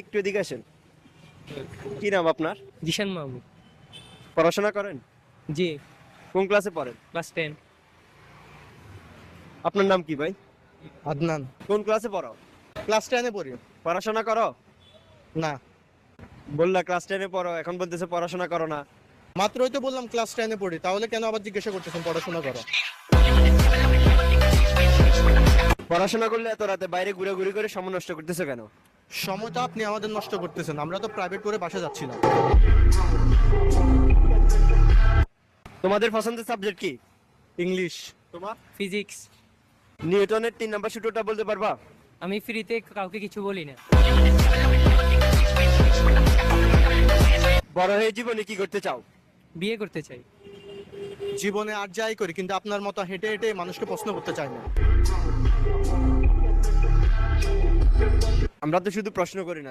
একটু এদিকে আসেন। কি নাম আপনার? জিশান মাহমুদ। পড়াশোনা করেন? জি। কোন ক্লাসে পড়েন? ক্লাস 10। আপনার নাম কি ভাই? আদনান। কোন ক্লাসে পড়ো? ক্লাস 10 এ পড়ি। পড়াশোনা করো? না, বললা ক্লাস 10 এ পড়ো, এখন বলতেছে পড়াশোনা করো না। মাত্রই তো বললাম ক্লাস 10 এ পড়ি, তাহলে কেন আবার জিজ্ঞাসা করতেছেন পড়াশোনা করো? পড়াশোনা করলে এত রাতে বাইরে ঘুরে করে সময় নষ্ট করতেছো কেন? সময়টা আপনি আমাদের নষ্ট করতেছেন, আমরা তো প্রাইভেট করে বাসা যাচ্ছিলাম। তোমাদের পছন্দের সাবজেক্ট কি? ইংলিশ। তোমার? ফিজিক্স। নিউটনের 3 নাম্বার সূত্রটা বলতে পারবা? আমি ফ্রিতে কাউকে কিছু বলি না। বড় হয়ে জীবনে কি করতে চাও? বিয়ে করতে চাই। জীবনে আর যাই করি, কিন্তু আপনার মতো হেঁটে হেঁটে মানুষকে প্রশ্ন করতে চাই না। আমরা তো শুধু প্রশ্ন করি না,